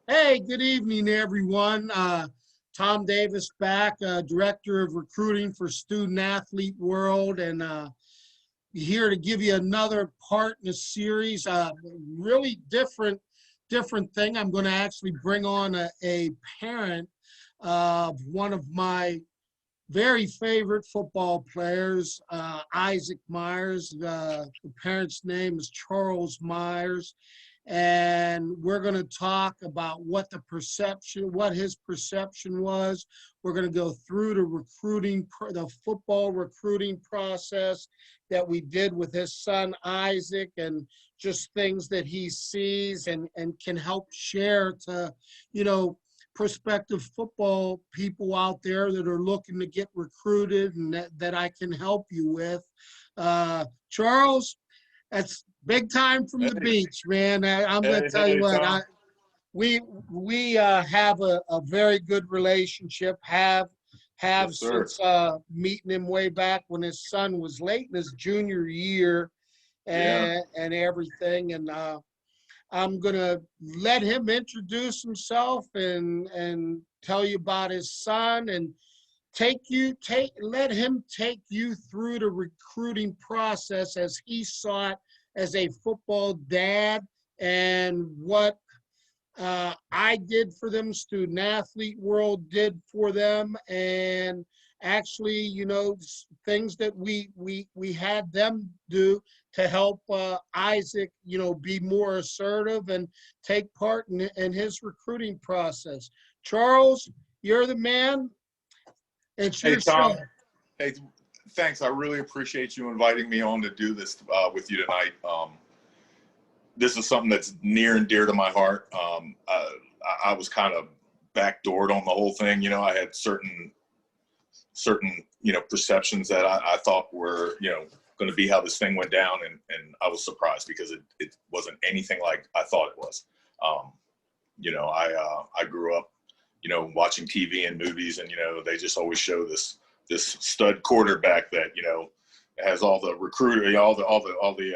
Hey, good evening, everyone. Tom Davis back, Director of Recruiting for Student Athlete World, and here to give you another part in the series. Really different thing. I'm going to actually bring on a parent of one of my very favorite football players, Isaac Myers. The parent's name is Charles Myers, and we're going to talk about what his perception was. We're going to go through the football recruiting process that we did with his son Isaac, and just things that he sees and can help share to, you know, prospective football people out there that are looking to get recruited, and that I can help you with. Charles, that's big time from the Hey, beach, man. I'm going to hey, tell you hey, what, Tom. we have a very good relationship, have Yes, sir. since meeting him way back when his son was late in his junior year, Yeah. and everything. And I'm gonna let him introduce himself and tell you about his son, and let him take you through the recruiting process as he saw it as a football dad, and what I did for them, Student Athlete World did for them, and actually, things that we had them do to help Isaac, be more assertive and take part in his recruiting process. Charles, you're the man. It's Hey, your show. Tom. Hey, thanks. I really appreciate you inviting me on to do this with you tonight. This is something that's near and dear to my heart. I was kind of backdoored on the whole thing. I had certain perceptions that I thought were going to be how this thing went down, and I was surprised because it wasn't anything like I thought it was. Um, I grew up watching TV and movies, and they just always show this stud quarterback that has all the recruiter, all the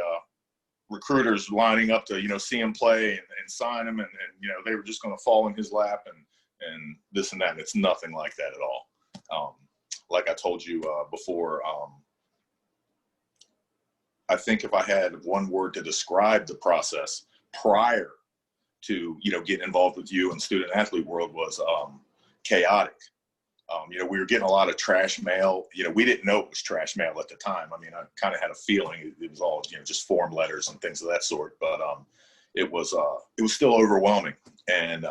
recruiters lining up to see him play and sign him, and they were just going to fall in his lap and this and that. And it's nothing like that at all. Like I told you before, I think if I had one word to describe the process prior to getting involved with you and Student Athlete World was chaotic. We were getting a lot of trash mail. We didn't know it was trash mail at the time. I mean, I kind of had a feeling it was all just form letters and things of that sort. But it was still overwhelming. And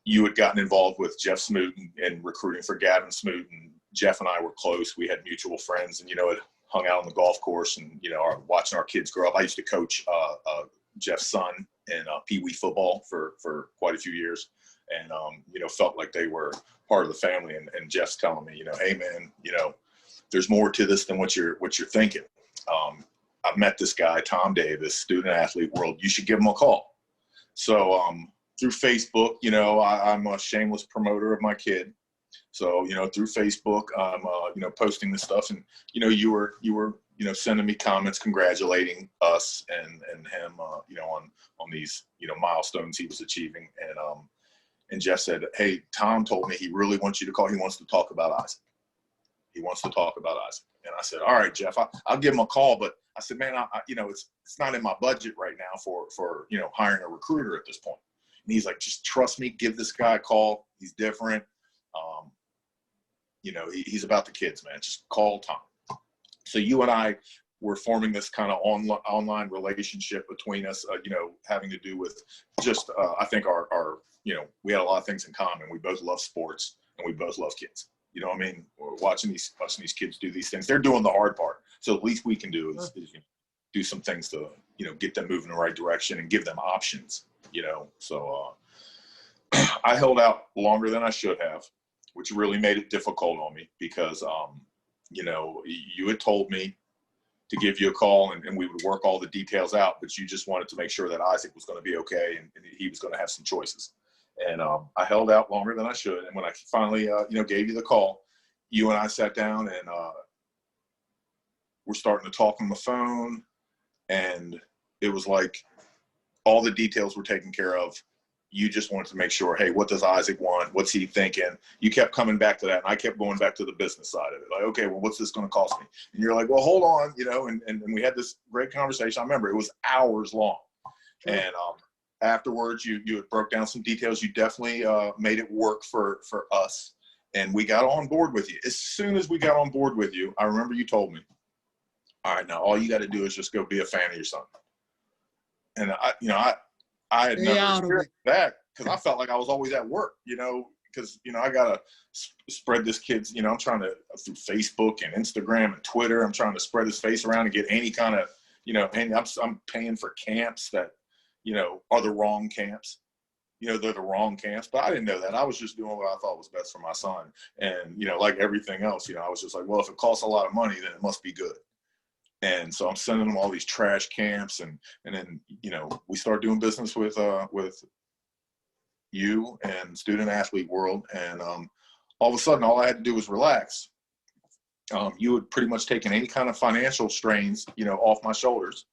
you had gotten involved with Jeff Smoot and recruiting for Gavin Smoot, and Jeff and I were close. We had mutual friends, and had hung out on the golf course, and watching our kids grow up. I used to coach Jeff's son in Pee Wee football for quite a few years, and felt like they were part of the family. And Jeff's telling me, hey man, there's more to this than what you're thinking. I've met this guy, Tom Davis, Student Athlete World. You should give him a call. So through Facebook, I'm a shameless promoter of my kid. So through Facebook, I'm posting this stuff, and you were sending me comments congratulating us and him, on these milestones he was achieving. And Jeff said, hey, Tom told me he really wants you to call. He wants to talk about Isaac. He wants to talk about Isaac. And I said, all right, Jeff, I'll give him a call. But I said, man, it's not in my budget right now for hiring a recruiter at this point. And he's like, just trust me, give this guy a call. He's different. He's about the kids, man. Just call Tom. So you and I were forming this kind of online relationship between us, having to do with just, I think our we had a lot of things in common. We both love sports, and we both love kids. You know what I mean? We're watching these kids do these things. They're doing the hard part. So the least we can do is do some things to, get them moving in the right direction and give them options, So I held out longer than I should have, which really made it difficult on me because, you had told me to give you a call and we would work all the details out, but you just wanted to make sure that Isaac was going to be okay and he was going to have some choices. And I held out longer than I should. And when I finally, gave you the call, you and I sat down and we're starting to talk on the phone. And it was like all the details were taken care of. you just wanted to make sure, hey, what does Isaac want? What's he thinking? You kept coming back to that, and I kept going back to the business side of it. Like, okay, well, what's this going to cost me? And you're like, well, hold on, and we had this great conversation. I remember it was hours long. Sure. And afterwards, you had broke down some details. You definitely made it work for us, and we got on board with you. As soon as we got on board with you, I remember you told me, all right, now all you got to do is just go be a fan of your son. And I had never experienced that because I felt like I was always at work, because, I got to spread this kid's, I'm trying to, through Facebook and Instagram and Twitter, I'm trying to spread his face around and get any kind of, and I'm paying for camps that, are the wrong camps. They're the wrong camps, but I didn't know that. I was just doing what I thought was best for my son. And, like everything else, I was just like, well, if it costs a lot of money, then it must be good. And so I'm sending them all these trash camps, and then, we start doing business with you and Student Athlete World. And all of a sudden, all I had to do was relax. You had pretty much taken any kind of financial strains, off my shoulders.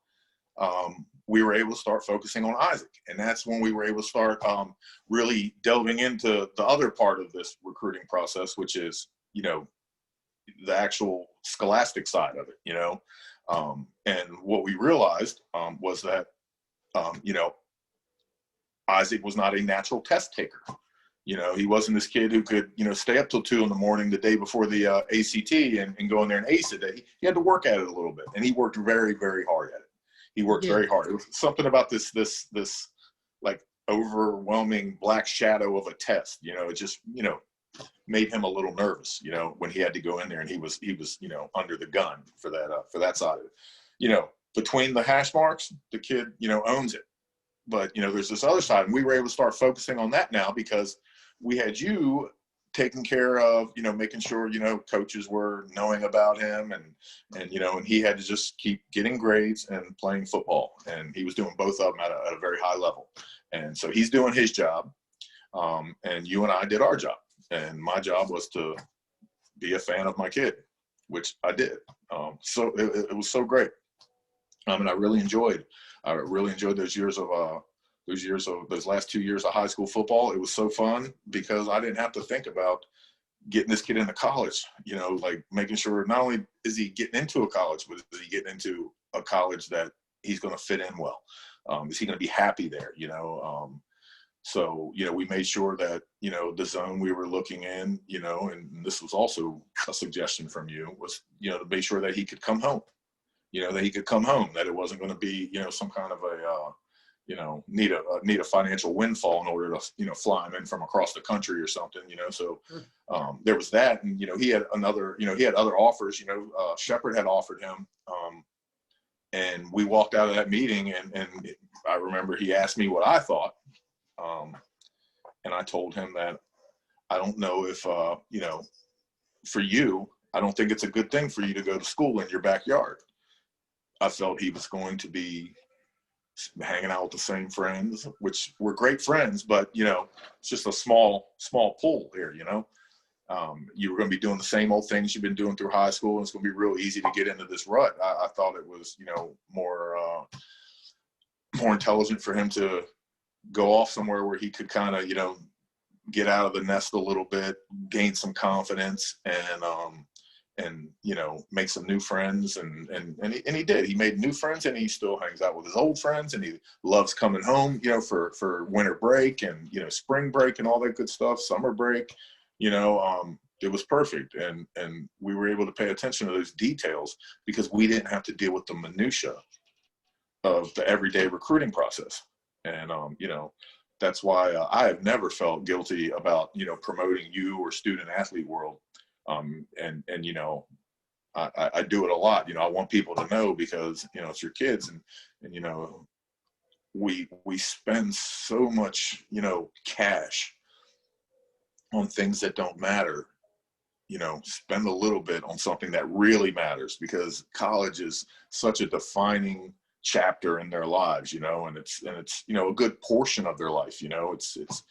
We were able to start focusing on Isaac. And that's when we were able to start really delving into the other part of this recruiting process, which is, the actual scholastic side of it, and what we realized was that, Isaac was not a natural test taker. He wasn't this kid who could, stay up till 2 a.m. the day before the ACT and go in there and ace it. He had to work at it a little bit, and he worked very, very hard at it. He worked very hard. It was something about this like overwhelming black shadow of a test. It just, made him a little nervous, when he had to go in there and he was, under the gun for that side of it. Between the hash marks, the kid, owns it. But, there's this other side, and we were able to start focusing on that now because we had you taking care of, making sure, coaches were knowing about him and he had to just keep getting grades and playing football. And he was doing both of them at a very high level. And so he's doing his job. And you and I did our job. And my job was to be a fan of my kid, which I did. So it was so great. And I really enjoyed those last 2 years of high school football. It was so fun because I didn't have to think about getting this kid into college, like making sure not only is he getting into a college, but is he getting into a college that he's going to fit in well? Is he going to be happy there? So, we made sure that, the zone we were looking in, and this was also a suggestion from you, was, to make sure that he could come home, that it wasn't going to be, some kind of a, need a financial windfall in order to, fly him in from across the country or something, so there was that. And, he had other offers, Shepherd had offered him, and we walked out of that meeting and I remember he asked me what I thought. And I told him that I don't know if, for you, I don't think it's a good thing for you to go to school in your backyard. I felt he was going to be hanging out with the same friends, which were great friends, but, it's just a small pool here, you were going to be doing the same old things you've been doing through high school, and it's going to be real easy to get into this rut. I thought it was, more intelligent for him to go off somewhere where he could kind of, get out of the nest a little bit, gain some confidence, and make some new friends. And he did. He made new friends, and he still hangs out with his old friends, and he loves coming home, for winter break and, spring break and all that good stuff, summer break. It was perfect. And we were able to pay attention to those details because we didn't have to deal with the minutia of the everyday recruiting process. And, that's why I have never felt guilty about, promoting you or Student Athlete World. I do it a lot. I want people to know because, it's your kids and we spend so much, cash on things that don't matter. Spend a little bit on something that really matters because college is such a defining chapter in their lives, and it's a good portion of their life, it's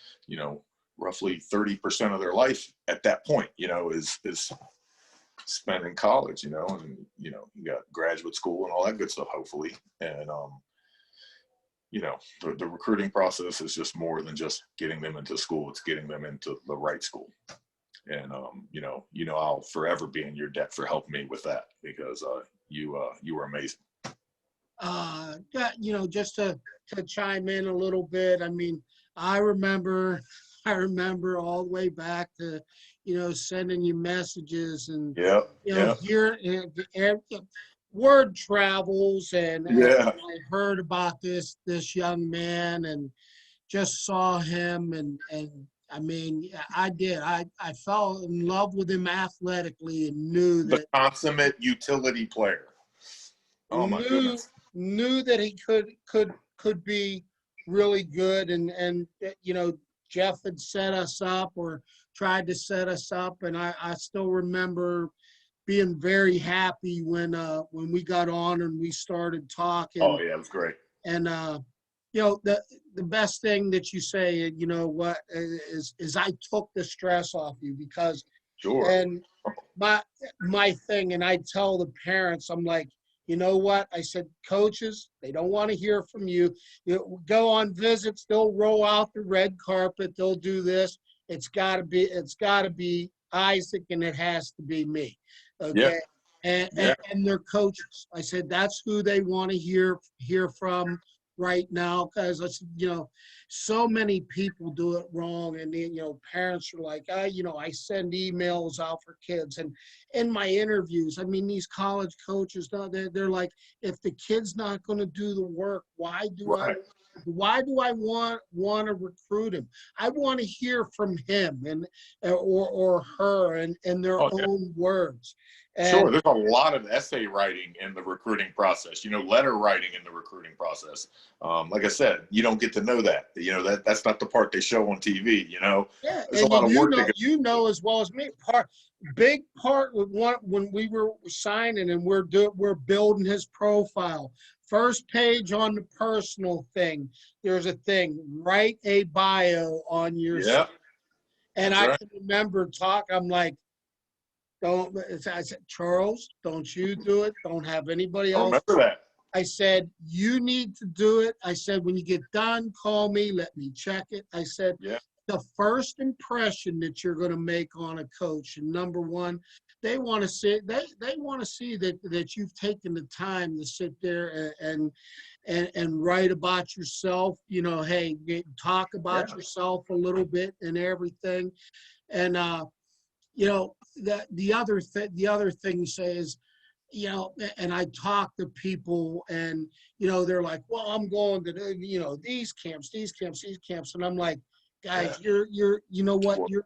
roughly 30% of their life at that point, is spent in college, and you got graduate school and all that good stuff, hopefully. And the recruiting process is just more than just getting them into school. It's getting them into the right school. And, I'll forever be in your debt for helping me with that, because you were amazing. Just to chime in a little bit, I mean, I remember all the way back to, sending you messages and, here, word travels, and I heard about this young man and just saw him, and I mean, I did. I fell in love with him athletically and knew that the consummate utility player. Oh my goodness. Knew that he could be really good, and Jeff had set us up or tried to set us up, and I still remember being very happy when we got on and we started talking. Oh yeah, it was great. And the best thing that you say, is I took the stress off you, because sure. And my thing, and I tell the parents, I'm like, you know what? I said, coaches, they don't want to hear from you. You go on visits, they'll roll out the red carpet, they'll do this. It's gotta be Isaac, and it has to be me. Okay. Yeah. And their coaches. I said, that's who they want to hear from right now, because I said, so many people do it wrong, and parents are like, I send emails out for kids, and in my interviews, I mean, these college coaches, they're like, if the kid's not going to do the work, why do I want to recruit him? I want to hear from him or her in their own words. And sure, there's a lot of essay writing in the recruiting process, letter writing in the recruiting process. Like I said, you don't get to know that. That's not the part they show on TV, Yeah, there's a lot of work. As well as me. Big part with when we were signing and we're building his profile. First page on the personal thing, there's a thing, write a bio on your. Yeah. And I can remember I'm like, I said, Charles, don't you do it. Don't have anybody else. I remember that. I said, you need to do it. I said, when you get done, call me. Let me check it. I said, the first impression that you're going to make on a coach, and number one, they want to see that you've taken the time to sit there and write about yourself. Hey, talk about yourself a little bit and everything, and the other thing you say is, and I talk to people, and they're like, well, I'm going to these camps, and I'm like, guys, you're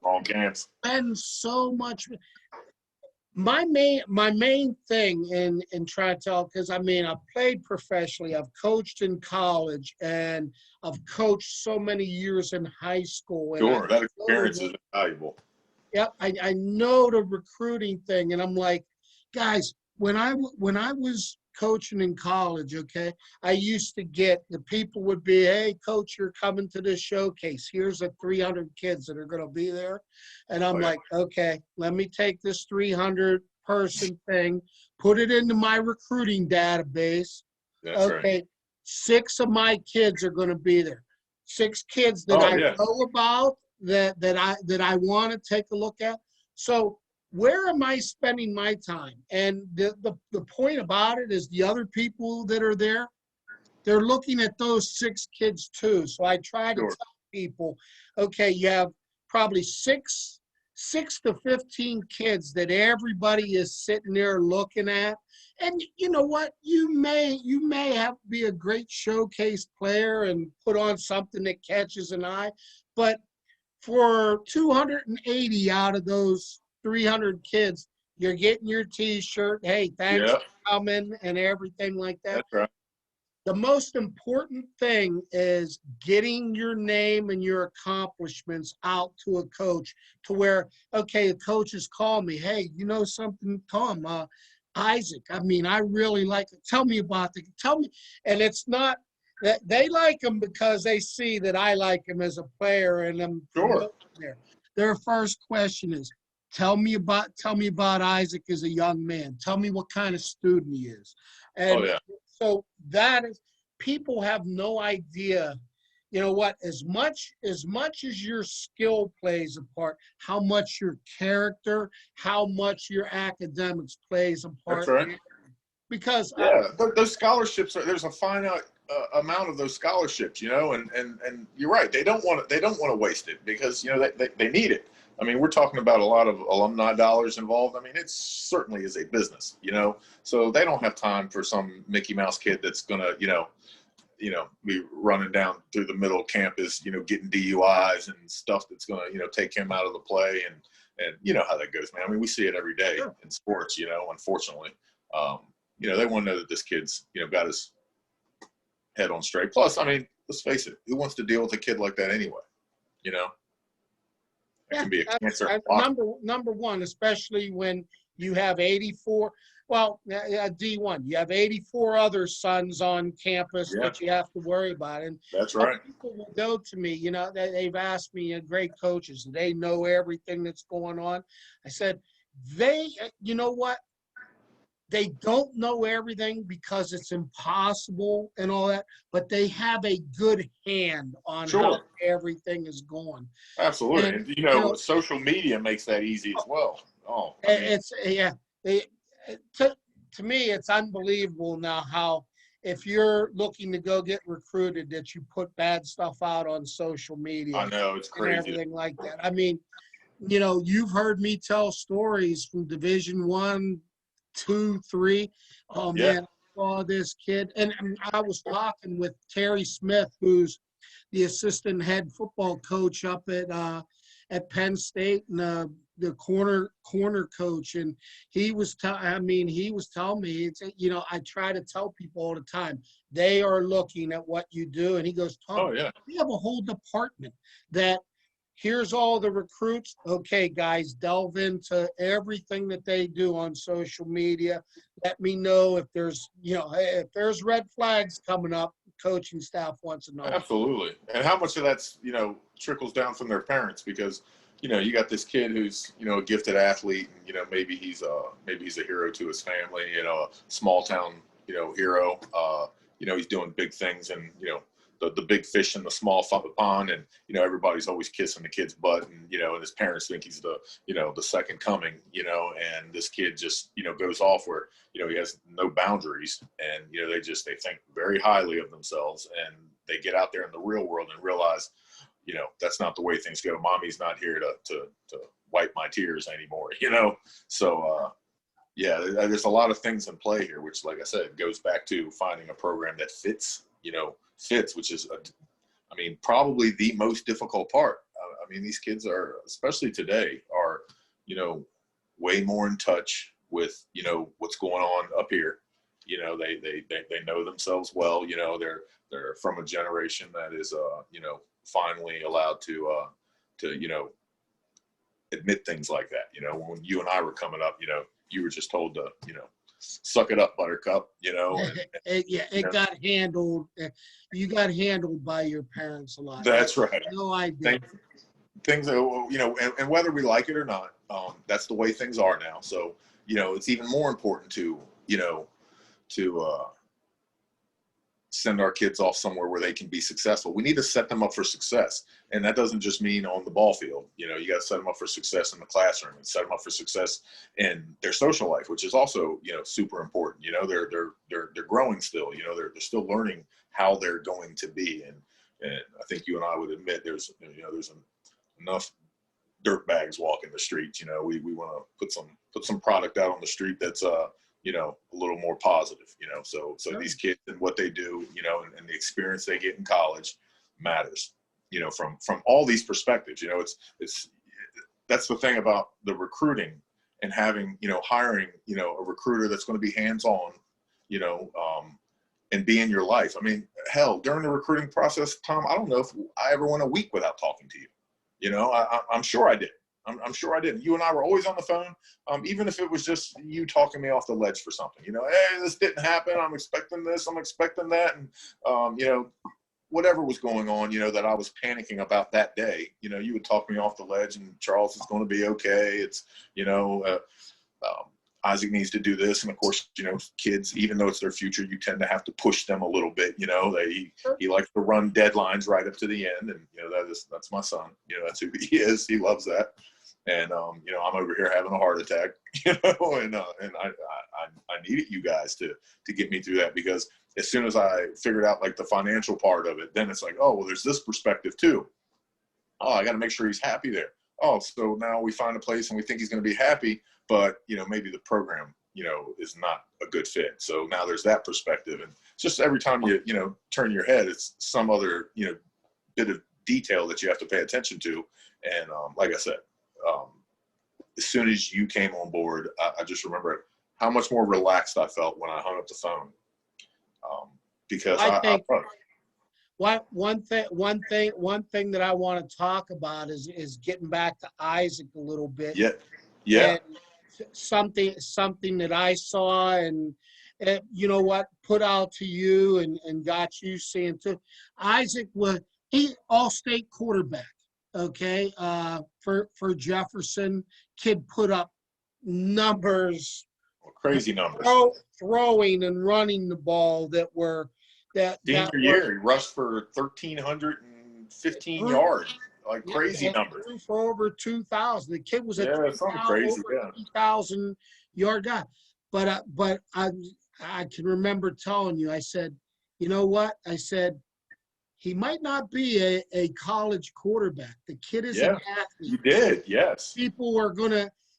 all camps. spend so much. My main thing in trying to tell, because I mean, I've played professionally, I've coached in college, and I've coached so many years in high school. And sure, that experience is valuable. Yep, I know the recruiting thing, and I'm like, guys, when I was coaching in college, okay, I used to get, the people would be, hey, coach, you're coming to this showcase. Here's the 300 kids that are going to be there. And I'm like, okay, let me take this 300 person thing, put it into my recruiting database. That's right. 6 of my kids are going to be there. 6 kids that I know about, that I want to take a look at. So where am I spending my time? And the point about it is, the other people that are there, they're looking at those 6 kids too. So I try to tell people, okay, you have probably 6 to 15 kids that everybody is sitting there looking at. And you know what? You may have to be a great showcase player and put on something that catches an eye, but for 280 out of those 300 kids, you're getting your T-shirt. Hey, thanks for coming and everything like that. That's right. The most important thing is getting your name and your accomplishments out to a coach, to where, okay, the coaches call me. Hey, you know something, Tom? Isaac, I mean, I really like it. Tell me. And it's not that they like him because they see that I like him as a player, and I'm there. Their first question is, tell me about Isaac as a young man. Tell me what kind of student he is. And so that is, people have no idea, you know what, as much as your skill plays a part, how much your character, how much your academics plays a That's part. right. Because Yeah, those scholarships are, there's a finite amount of those scholarships, you know, and you're right. They don't want to waste it because, you know, they need it. I mean, we're talking about a lot of alumni dollars involved. I mean, it certainly is a business, you know, so they don't have time for some Mickey Mouse kid that's going to, be running down through the middle of campus, you know, getting DUIs and stuff that's going to, you know, take him out of the play. And you know how that goes, man. I mean, we see it every day in sports, you know, unfortunately. They want to know that this kid's, you know, got his head on straight. Plus, I mean, let's face it, who wants to deal with a kid like that anyway? You know, it can be a cancer. Number one, especially when you have 84. Well, D1, you have 84 other sons on campus that you have to worry about. And that's right. People will go to me, you know, they've asked me, great coaches, they know everything that's going on. I said, you know what? They don't know everything because it's impossible and all that, but they have a good hand on how everything is going. Absolutely. And, you know, social media makes that easy as well. To me, it's unbelievable now how, if you're looking to go get recruited, that you put bad stuff out on social media. I know, it's crazy. And everything like that. I mean, you know, you've heard me tell stories from Division 1, 2, 3. Oh man, I saw this kid, and I was talking with Terry Smith, who's the assistant head football coach up at Penn State, and the corner coach, and he was telling me, it's, you know, I try to tell people all the time, they are looking at what you do, and he goes, Tom, we have a whole department that here's all the recruits. Okay, guys, delve into everything that they do on social media. Let me know if there's red flags coming up. Coaching staff wants to know. Absolutely. And how much of that's, you know, trickles down from their parents, because, you know, you got this kid who's, you know, a gifted athlete, and, you know, maybe he's a hero to his family, you know, a small town, you know, hero. He's doing big things, and, you know, the big fish in the small pond, and, you know, everybody's always kissing the kid's butt, and, you know, and his parents think he's the, you know, the second coming, you know, and this kid just, you know, goes off where, you know, he has no boundaries, and, you know, they think very highly of themselves, and they get out there in the real world and realize, you know, that's not the way things go. Mommy's not here to wipe my tears anymore, you know? So, there's a lot of things in play here, which, like I said, goes back to finding a program that fits, which is, probably the most difficult part. I mean, these kids are, especially today, are, you know, way more in touch with, you know, what's going on up here. You know, they know themselves well. You know, they're from a generation that is, you know, finally allowed to, you know, admit things like that. You know, when you and I were coming up, you know, you were just told to, you know, suck it up, buttercup, you know. It got handled. You got handled by your parents a lot. That's right. No idea. Things, you know, and whether we like it or not, that's the way things are now. So, you know, it's even more important to, you know, send our kids off somewhere where they can be successful. We need to set them up for success. And that doesn't just mean on the ball field. You know, you got to set them up for success in the classroom, and set them up for success in their social life, which is also, you know, super important. You know, they're growing still, you know, they're still learning how they're going to be. And I think you and I would admit there's enough dirt bags walking the streets. You know, we want to put some product out on the street that's, you know, a little more positive, you know, so these kids and what they do, you know, and the experience they get in college matters, you know, from all these perspectives. You know, that's the thing about the recruiting, and having, you know, hiring, you know, a recruiter that's going to be hands-on, you know, and be in your life. I mean, hell, during the recruiting process, Tom, I don't know if I ever went a week without talking to you. You know, I'm sure I did. I'm sure I did. You and I were always on the phone, even if it was just you talking me off the ledge for something. You know, hey, this didn't happen. I'm expecting this. I'm expecting that. And, you know, whatever was going on, you know, that I was panicking about that day, you know, you would talk me off the ledge, and Charles is going to be okay. It's, you know, Isaac needs to do this. And of course, kids, even though it's their future, you tend to have to push them a little bit. He likes to run deadlines right up to the end. And, that's my son. That's who he is. He loves that. And, I'm over here having a heart attack, and I needed you guys to get me through that, because as soon as I figured out like the financial part of it, then it's like, oh, well, there's this perspective too. Oh, I got to make sure he's happy there. Oh, so now we find a place and we think he's going to be happy, but, maybe the program, is not a good fit. So now there's that perspective. And just every time you turn your head, it's some other, bit of detail that you have to pay attention to. And like I said, as soon as you came on board, I just remember how much more relaxed I felt when I hung up the phone. Because one thing that I want to talk about is getting back to Isaac a little bit. Yeah. And something that I saw and put out to you and got you seeing too. Isaac was all-state quarterback. Okay, for Jefferson, kid put up numbers, crazy numbers, throwing and running the ball that were. Senior year, he rushed for 1,315 yards, like crazy numbers. For over 2,000. The kid was a something crazy, over 2,000 yard guy. But I can remember telling you, I said, you know what? I said, he might not be a college quarterback. The kid is an athlete. You did, yes.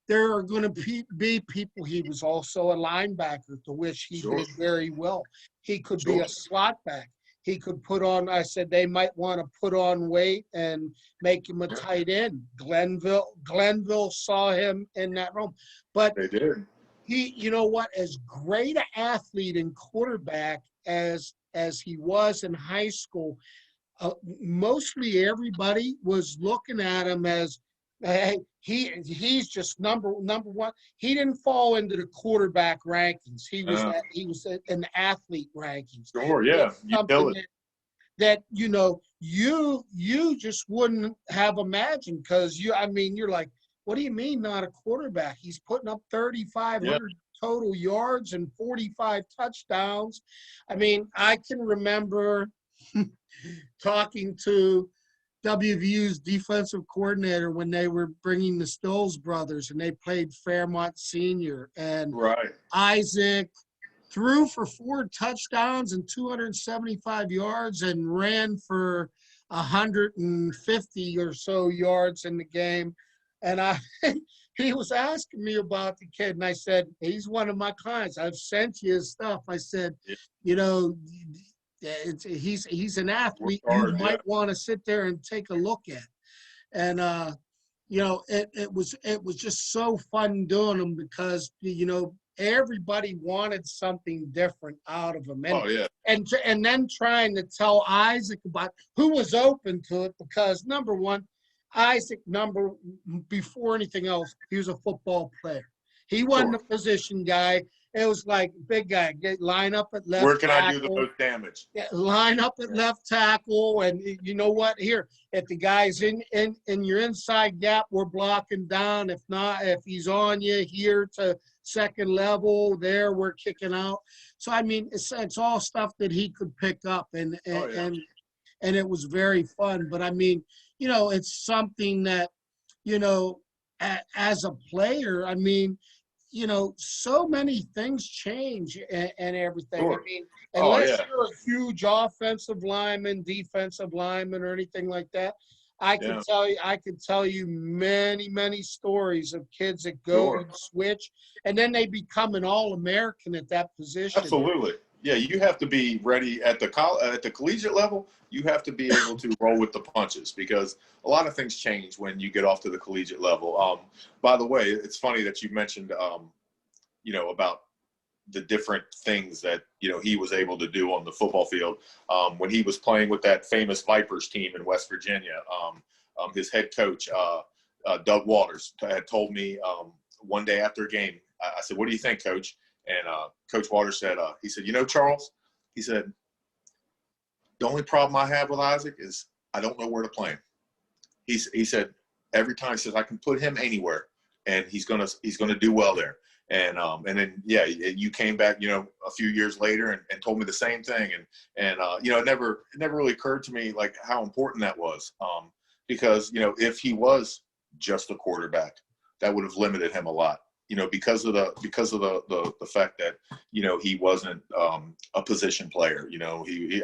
There are gonna be people. He was also a linebacker, to which he did very well. He could be a slot back. He could put on. I said they might want to put on weight and make him a tight end. Glenville saw him in that role, but they did. He, as great an athlete and quarterback as he was in high school, mostly everybody was looking at him as, hey, he's just number one. He didn't fall into the quarterback rankings. He was in the athlete rankings. Sure, yeah. Something that you just wouldn't have imagined, because you're like, what do you mean not a quarterback? He's putting up 3,500 total yards and 45 touchdowns. I can remember talking to WVU's defensive coordinator when they were bringing the Stills brothers and they played Fairmont Senior. And Isaac threw for 4 touchdowns and 275 yards and ran for 150 or so yards in the game. And he was asking me about the kid, and I said, he's one of my clients. I've sent you his stuff. I said, he's an athlete you might want to sit there and take a look at. And it was just so fun doing them, because everybody wanted something different out of him. And and then trying to tell Isaac about who was open to it, because number one, Isaac, before anything else, he was a football player. He wasn't a position guy. It was like, big guy, line up at left tackle. Where can I do the most damage? Line up at left tackle, and you know what? Here, if the guy's in your inside gap, we're blocking down. If not, if he's on you here to second level, there we're kicking out. So it's all stuff that he could pick up, and it was very fun. But it's something that, as a player, so many things change and everything. Sure. Unless you're a huge offensive lineman, defensive lineman, or anything like that, I can tell you many, many stories of kids that go and switch, and then they become an All-American at that position. Absolutely. Yeah, you have to be ready at the collegiate level. You have to be able to roll with the punches, because a lot of things change when you get off to the collegiate level. By the way, it's funny that you mentioned, about the different things that, he was able to do on the football field. When he was playing with that famous Vipers team in West Virginia, his head coach, Doug Waters, had told me one day after a game, I said, "What do you think, Coach?" And Coach Waters said, he said, Charles, he said, the only problem I have with Isaac is I don't know where to play him. He said, every time, he says, I can put him anywhere and he's gonna do well there. And then, yeah, you came back, a few years later and told me the same thing. And it never really occurred to me like how important that was. Because, if he was just a quarterback, that would have limited him a lot, because of the fact that, he wasn't a position player.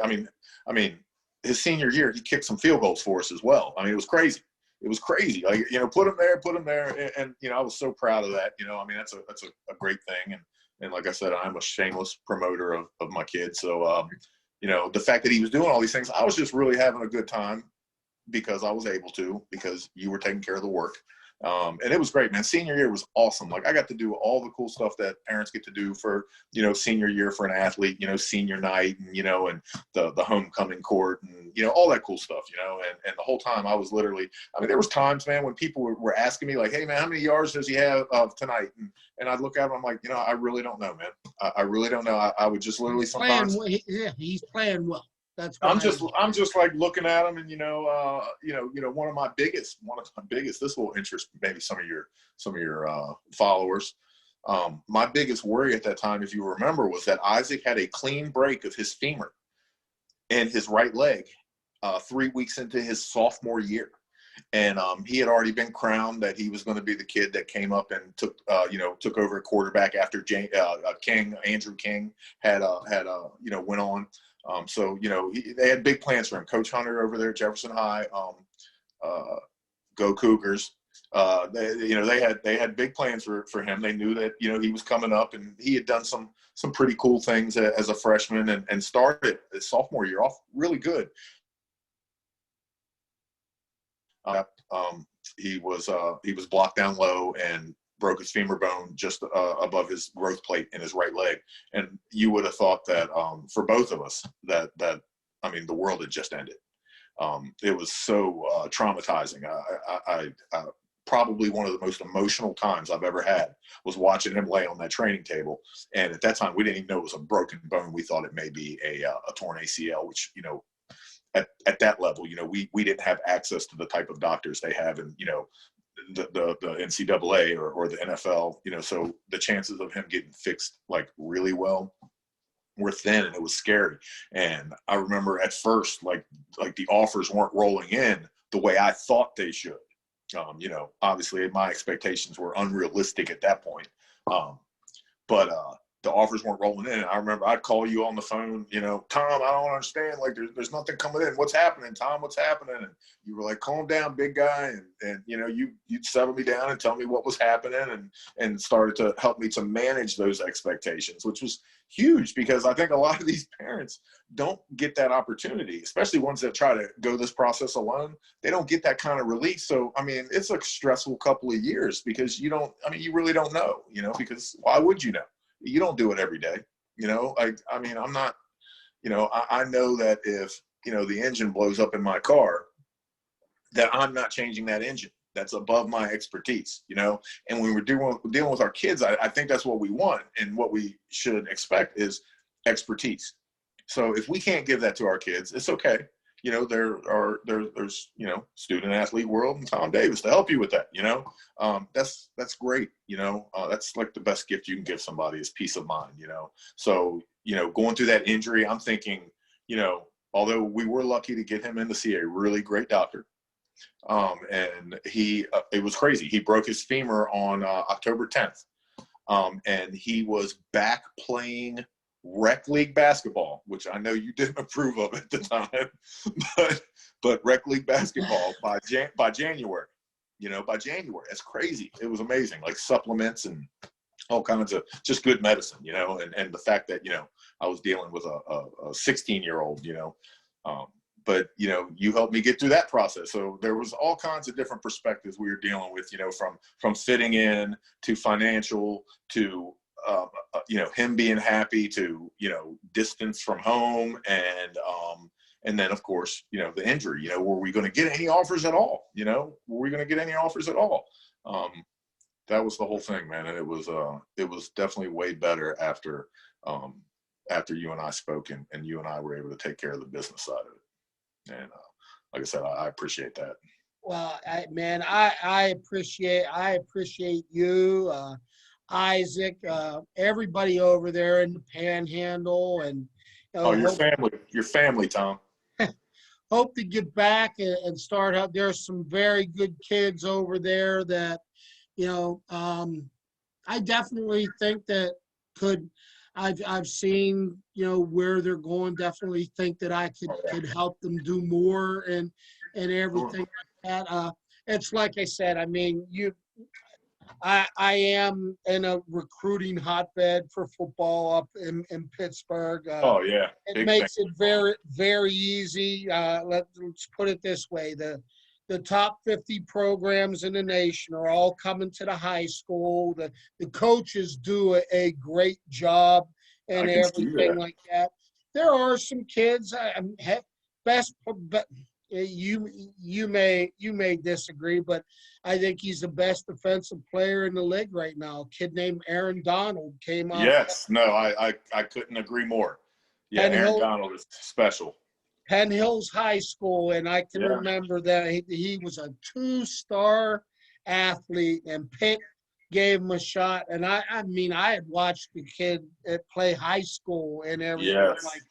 I mean, his senior year, he kicked some field goals for us as well. I mean, it was crazy. It was crazy. Like, put him there. And I was so proud of that. That's a great thing. And like I said, I'm a shameless promoter of my kids. So, the fact that he was doing all these things, I was just really having a good time because I was able to, because you were taking care of the work. And it was great, man. Senior year was awesome. Like, I got to do all the cool stuff that parents get to do for, senior year for an athlete, senior night, and, and the homecoming court and, all that cool stuff, and the whole time I was literally, there was times, man, when people were asking me like, hey man, how many yards does he have tonight? And I'd look at him, I'm like, I really don't know, man. I really don't know. I would just literally sometimes. He's playing well. That's I'm just like looking at him, and one of my biggest. This will interest maybe some of your followers. My biggest worry at that time, if you remember, was that Isaac had a clean break of his femur and his right leg 3 weeks into his sophomore year, and he had already been crowned that he was going to be the kid that came up and took over at quarterback after Andrew King had went on. So, they had big plans for him. Coach Hunter over there at Jefferson High, go Cougars. They had big plans for him. They knew that, he was coming up, and he had done some pretty cool things as a freshman and started his sophomore year off really good. He was blocked down low and broke his femur bone just above his growth plate in his right leg. And you would have thought that for both of us that the world had just ended. It was so traumatizing. I probably one of the most emotional times I've ever had was watching him lay on that training table. And at that time, we didn't even know it was a broken bone. We thought it may be a torn ACL, which, at that level, we didn't have access to the type of doctors they have in, the NCAA or the NFL, so the chances of him getting fixed like really well were thin, and it was scary. And I remember at first, like the offers weren't rolling in the way I thought they should. Obviously my expectations were unrealistic at that point. But the offers weren't rolling in. And I remember I'd call you on the phone, Tom, I don't understand. Like, there's nothing coming in. What's happening, Tom? What's happening? And you were like, calm down, big guy. And you'd settle me down and tell me what was happening and started to help me to manage those expectations, which was huge, because I think a lot of these parents don't get that opportunity, especially ones that try to go this process alone. They don't get that kind of relief. So, it's a stressful couple of years because you really don't know, because why would you know? You don't do it every day, I'm not, I know that if, the engine blows up in my car, that I'm not changing that engine. That's above my expertise, and when we're dealing with our kids, I think that's what we want, and what we should expect is expertise. So if we can't give that to our kids, it's okay. There's student athlete world and Tom Davis to help you with that. That's great. That's like the best gift you can give somebody is peace of mind. So going through that injury, I'm thinking, although we were lucky to get him in to see a really great doctor, and it was crazy. He broke his femur on October 10th, and he was back playing rec league basketball, which I know you didn't approve of at the time, but rec league basketball by January, by January. That's crazy. It was amazing, like supplements and all kinds of just good medicine, and the fact that, I was dealing with a 16-year-old, but, you helped me get through that process. So there was all kinds of different perspectives we were dealing with, from fitting in to financial to, him being happy to, distance from home. And then of course, the injury, were we going to get any offers at all? Were we going to get any offers at all? That was the whole thing, man. And it was definitely way better after you and I spoke and you and I were able to take care of the business side of it. And like I said, I appreciate that. Well, I appreciate you. Isaac, everybody over there in the Panhandle, and Oh, your hope family, Tom. hope to get back and start out. There's some very good kids over there that, I definitely think that could. I've seen where they're going. Definitely think that I Oh, yeah. could help them do more and everything Sure. like that. It's like I said. I mean, I am in a recruiting hotbed for football up in Pittsburgh. Oh, yeah. It Big fan. makes it very, very easy. Let's put it this way. The top 50 programs in the nation are all coming to the high school. The coaches do a great job I and can see everything that. like that. There are some kids, best, but you may disagree, but I think he's the best defensive player in the league right now. A kid named Aaron Donald came out of Yes. No, I couldn't agree more. Yeah, Penn Aaron Hill Donald is special. Penn Hills High School, and I can Yeah. remember that he was a two-star athlete, and Pitt gave him a shot. And I mean, I had watched the kid play high school and everything. I'm Yes. like,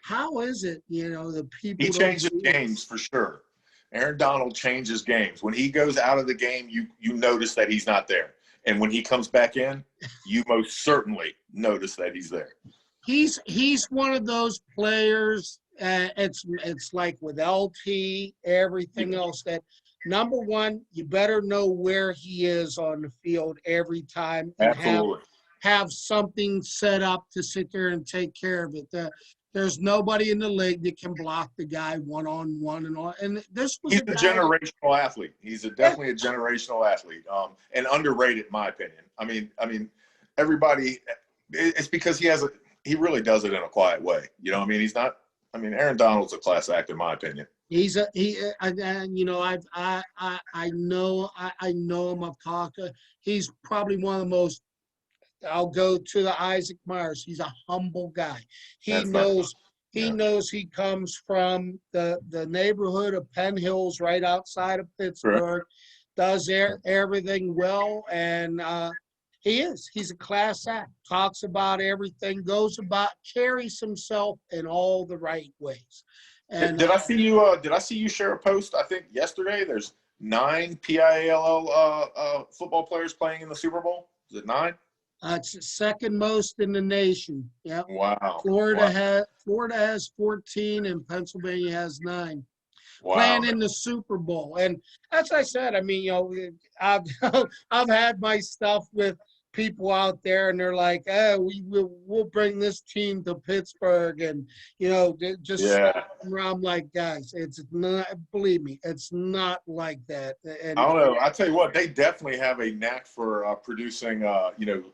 how is it, the He people don't changes see it? games for sure. Aaron Donald changes games. When he goes out of the game, you notice that he's not there. And when he comes back in, you most certainly notice that he's there. He's one of those players. It's like with LT, everything else. That number one, you better know where he is on the field every time, and Absolutely. have something set up to sit there and take care of it. There's nobody in the league that can block the guy one-on-one and all. And this was He's a a guy. generational athlete. He's definitely a generational athlete, and underrated, in my opinion. I mean, everybody. It's because he really does it in a quiet way. You know what I mean? He's not. I mean, Aaron Donald's a class act, in my opinion. And I know him. I've talked to. He's probably one of the most. I'll go to the Isaac Myers. He's a humble guy. He That's not. knows he Yeah. knows he comes from the neighborhood of Penn Hills, right outside of Pittsburgh. Does everything well, and he's a class act. Talks about everything, carries himself in all the right ways. And Did I see you? Did I see you share a post? I think yesterday. There's 9 PIALL football players playing in the Super Bowl. Is it 9? it's the second most in the nation. Yep. Wow. Florida Wow. has 14 and Pennsylvania has 9. Wow. Playing in the Super Bowl. And as I said, I mean, I've I've had my stuff with people out there, and they're like, we'll bring this team to Pittsburgh, and just Yeah. I'm like, guys, it's not. Believe me, it's not like that. And I don't know. I tell you what, they definitely have a knack for producing,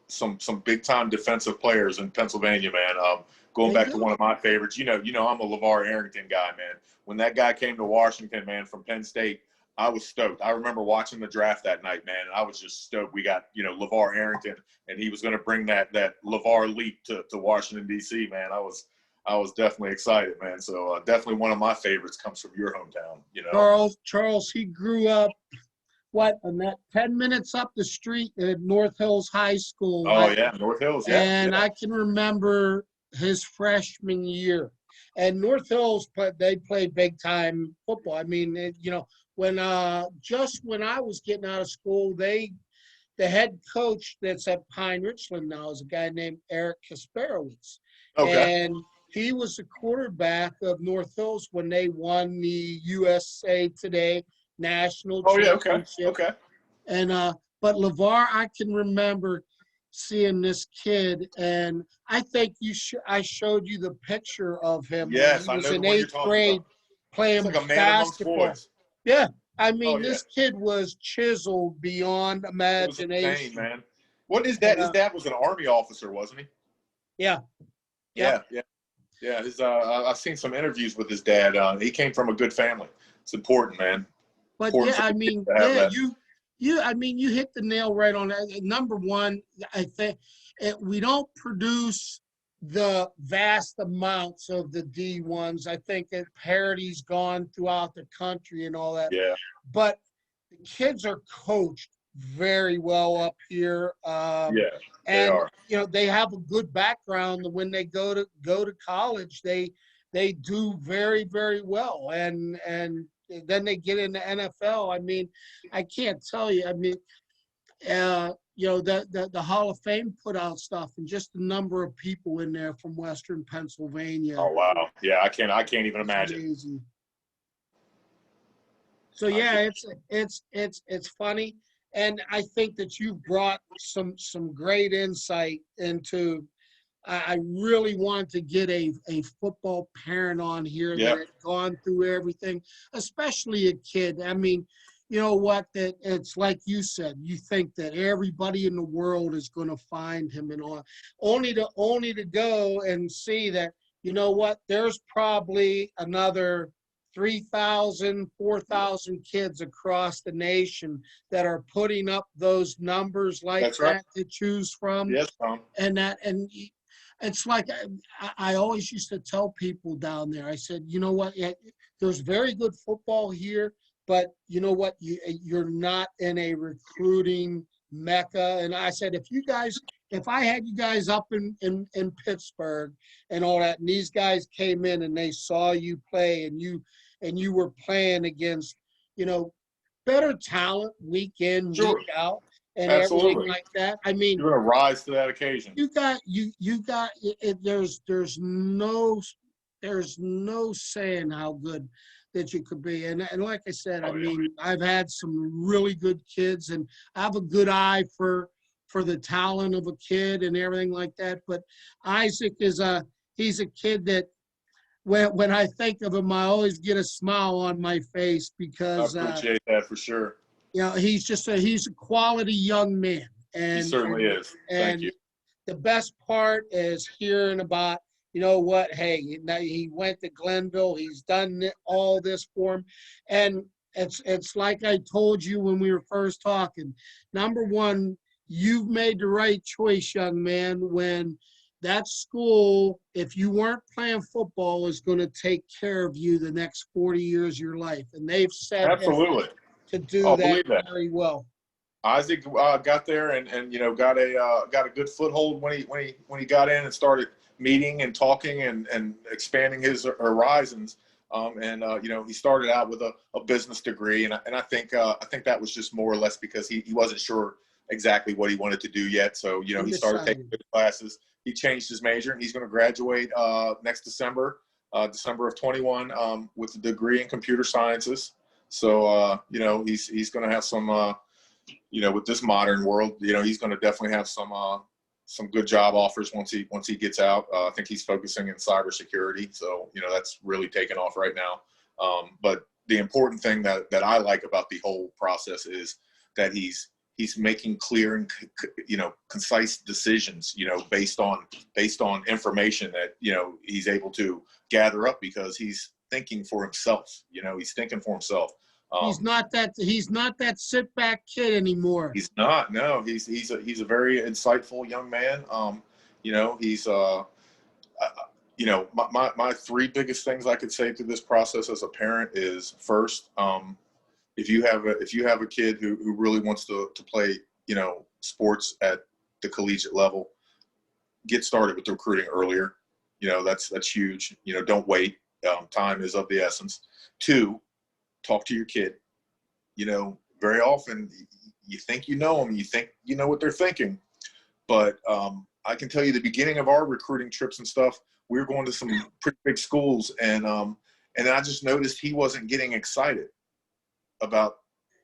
some big time defensive players in Pennsylvania, man. Going back to one of my favorites, I'm a LeVar Arrington guy, man. When that guy came to Washington, man, from Penn State, I was stoked. I remember watching the draft that night, man, and I was just stoked. We got, LeVar Arrington, and he was going to bring that LeVar leap to Washington, D.C., man. I was definitely excited, man. So definitely one of my favorites comes from your hometown, Charles, he grew up, on that 10 minutes up the street at North Hills High School. Oh, yeah, North Hills, yeah. And yeah. I can remember his freshman year. And North Hills, they play big time football. I mean, when I was getting out of school, the head coach that's at Pine Richland now is a guy named Eric Kasperowitz. Okay. And he was the quarterback of North Hills when they won the USA Today National Championship. Okay. And but LeVar, I can remember seeing this kid, and I think I showed you the picture of him. Yes, when he was I know in the one you're 8th talking grade about. playing It's like a man basketball. amongst boys. Yeah, I mean, Oh, yeah. this kid was chiseled beyond It was imagination. insane, man. What is that? His dad was an Army officer, wasn't he? Yeah. Yeah. His, I've seen some interviews with his dad. He came from a good family. It's important, man. But Important yeah, for I the mean, kids to have that. you hit the nail right on that. Number one, I think we don't produce the vast amounts of the D1s. I think that parity's gone throughout the country and all that. Yeah. But the kids are coached very well up here. Yeah, they And are. you know, they have a good background. When they go to college, they do very, very well. And then they get into NFL. I mean, I can't tell you. I mean, you know, the Hall of Fame put out stuff, and just the number of people in there from Western Pennsylvania. Oh wow. Yeah, I can't even It's imagine. amazing. So I yeah, can't. it's funny, and I think that you've brought some great insight into. I really want to get a football parent on here that Yeah. had gone through everything, especially a kid. I mean, you know what? That it's like you said. You think that everybody in the world is going to find him and all, only to go and see that, you know what? There's probably another 3,000, 4,000 kids across the nation that are putting up those numbers like That's right. that to choose from. Yes, Tom. And it's like I always used to tell people down there. I said, you know what? There's very good football here, but you know what? You're not in a recruiting mecca. And I said, if I had you guys up in Pittsburgh and all that, and these guys came in and they saw you play, and you were playing against, you know, better talent week in, week Sure. out, and everything Absolutely. like that. I mean, You're gonna rise to that occasion. you got it, there's no saying how good that you could be. And like I said, I Oh yeah. mean, I've had some really good kids, and I have a good eye for the talent of a kid and everything like that. But Isaac he's a kid that when I think of him, I always get a smile on my face I because appreciate that for sure. you know, he's a quality young man. He and certainly and is. Thank and you. the best part is hearing about, you know what, hey, now he went to Glenville, he's done all this for him. And it's like I told you when we were first talking. Number one, you've made the right choice, young man, when that school, if you weren't playing football, is going to take care of you the next 40 years of your life. And they've set him Absolutely. to do Oh, that believe that. very well. Isaac got there and you know got a good foothold when he got in and started meeting and talking and expanding his horizons. And you know he started out with a business degree, and I think that was just more or less because he wasn't sure exactly what he wanted to do yet. So you know he started taking good classes. He changed his major, and he's going to graduate next December, December of 21, with a degree in computer sciences. So you know he's going to have some. You know, with this modern world, you know, he's going to definitely have some good job offers once he gets out. I think he's focusing in cybersecurity, so you know that's really taken off right now. But the important thing that I like about the whole process is that he's making clear and you know concise decisions, you know, based on information that you know he's able to gather up because he's thinking for himself. You know, he's thinking for himself. He's not that sit back kid anymore. He's not. No, he's a very insightful young man. You know, he's you know, my three biggest things I could say through this process as a parent is first, if you have a kid who really wants to play, you know, sports at the collegiate level, get started with the recruiting earlier. You know, that's huge. You know, don't wait. Time is of the essence. Two, talk to your kid. You know, very often you think you know them, you think you know what they're thinking, but I can tell you the beginning of our recruiting trips and stuff, we were going to some pretty big schools, and I just noticed he wasn't getting excited about,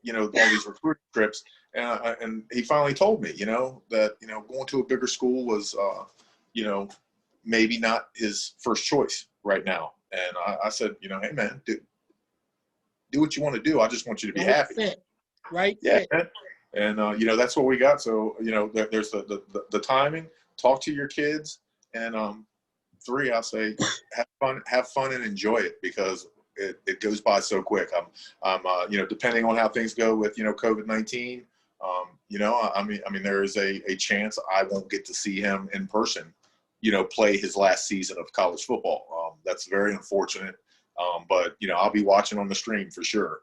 you know, all these recruiting trips, and he finally told me, you know, that you know going to a bigger school was, you know, maybe not his first choice right now, and I said, you know, hey man, do what you want to do. I just want you to be happy. Fit. Right. Yeah. Fit. And, you know, that's what we got. So, you know, there's the timing, talk to your kids. And three, I'll say have fun and enjoy it because it goes by so quick. You know, depending on how things go with, you know, COVID-19, you know, I mean, there is a chance I won't get to see him in person, you know, play his last season of college football. That's very unfortunate. But, you know, I'll be watching on the stream for sure.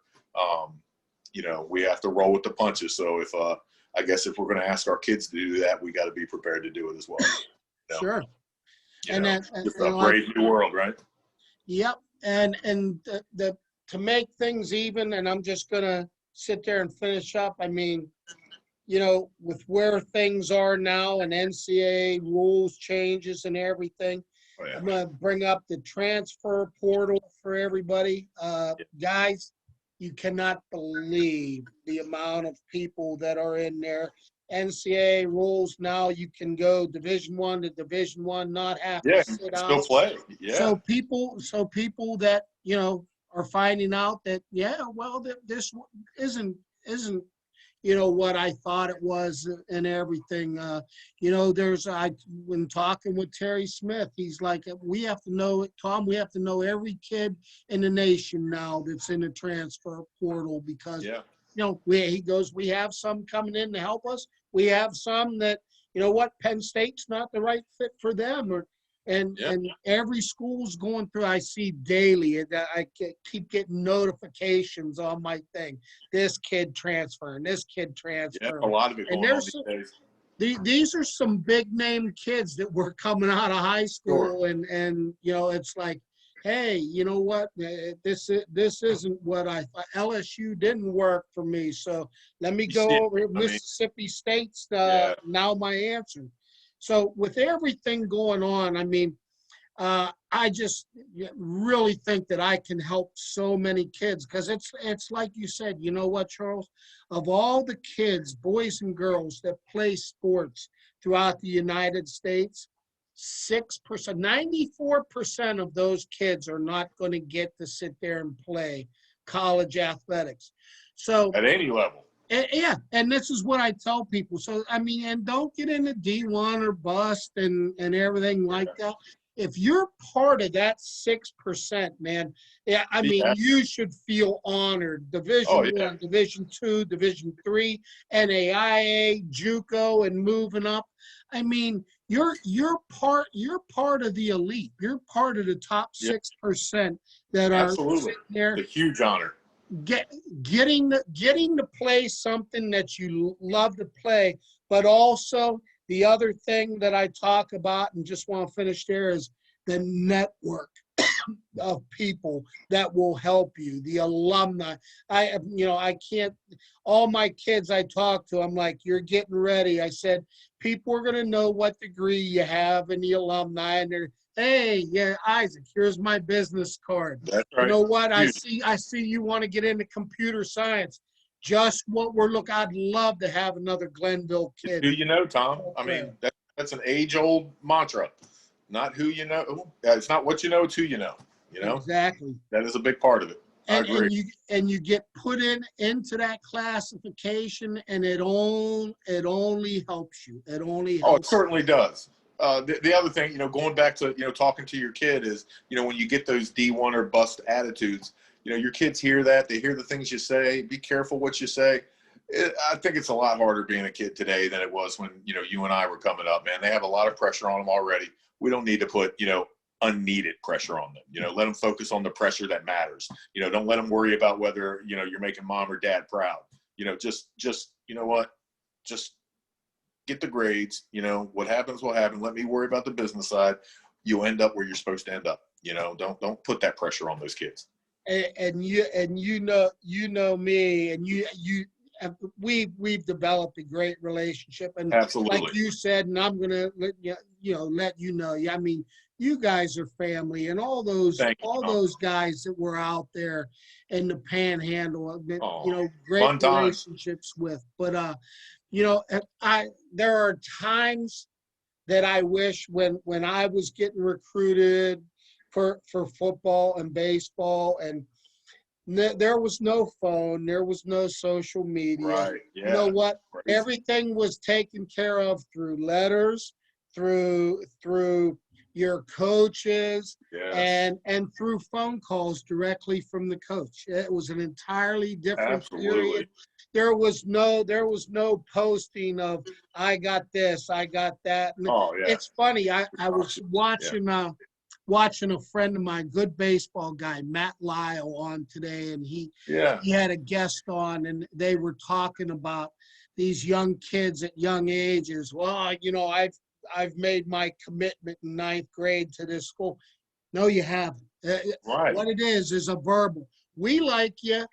you know, we have to roll with the punches. So if I guess if we're going to ask our kids to do that, we got to be prepared to do it as well. You know? Sure. You know, it's a like, brave new world, right? yep. And the to make things even, and I'm just gonna sit there and finish up. I mean, you know, with where things are now and NCAA rules changes and everything, Oh, yeah. I'm gonna bring up the transfer portal for everybody. Guys, you cannot believe the amount of people that are in there. NCAA rules now, you can go Division I to Division I, not have Yeah, to sit still out. play. Yeah. So people that, you know, are finding out that, yeah, well, this isn't, you know, what I thought it was and everything. You know, when talking with Terry Smith, he's like, we have to know it, Tom, we have to know every kid in the nation now that's in the transfer portal because, Yeah. you know, he goes, we have some coming in to help us. We have some that, you know what, Penn State's not the right fit for them, and every school's going through. I see daily. I keep getting notifications on my thing. This kid transferring. This kid transferring. Yeah, a lot of it going on these days. These are some big name kids that were coming out of high school, Sure. and you know, it's like, hey, you know what? This isn't what I thought. LSU didn't work for me, so let me go over to Mississippi State's now my answer. So with everything going on, I mean, I just really think that I can help so many kids because it's like you said, you know what, Charles? Of all the kids, boys and girls that play sports throughout the United States, 6%, 94% of those kids are not going to get to sit there and play college athletics. So at any level. yeah, and this is what I tell people. So I mean, and don't get into D1 or bust and everything like that. If you're part of that 6%, man, yeah, I mean, you should feel honored. Division I, Division II, Division III, NAIA, JUCO, and moving up. I mean, you're part of the elite. You're part of the top 6% that are sitting there. It's a huge honor. Getting to play something that you love to play, but also the other thing that I talk about and just want to finish there is the network of people that will help you, the alumni. I can't, all my kids I talk to, I'm like, you're getting ready. I said, people are going to know what degree you have in the alumni, and they're, hey, yeah, Isaac, here's my business card. That's right. You know what? I see you want to get into computer science. Just what we're looking. I'd love to have another Glenville kid. Who you know, Tom? I mean, that's an age-old mantra. Not who you know. It's not what you know, it's who you know. You know? Exactly. That is a big part of it. I agree. And you get put into that classification, and it only helps you. It only helps. Oh, it certainly does. The other thing, you know, going back to, you know, talking to your kid is, you know, when you get those D1 or bust attitudes, you know, your kids hear that. They hear the things you say. Be careful what you say. I think it's a lot harder being a kid today than it was when, you know, you and I were coming up, man. They have a lot of pressure on them already. We don't need to put, you know, unneeded pressure on them. You know, let them focus on the pressure that matters. You know, don't let them worry about whether, you know, you're making mom or dad proud. You know, just you know what? Just get the grades. You know, what happens will happen. Let me worry about the business side. You'll end up where you're supposed to end up. You know, don't put that pressure on those kids. And you know me, and we've developed a great relationship, and absolutely, like you said, and I'm gonna let you know. I mean, you guys are family, and all those guys that were out there in the Panhandle, you know, great relationships with. But you know, there are times that I wish when I was getting recruited for football and baseball, and there was no phone, there was no social media. Right. Yeah. You know what? Crazy. Everything was taken care of through letters, through your coaches, and through phone calls directly from the coach. It was an entirely different period. There was no posting of I got this, I got that. And it's funny. I was watching watching a friend of mine, good baseball guy, Matt Lyle, on today, and he had a guest on, and they were talking about these young kids at young ages. Well, you know, I've made my commitment in ninth grade to this school. No, you haven't. Right. What it is a verbal. We like you,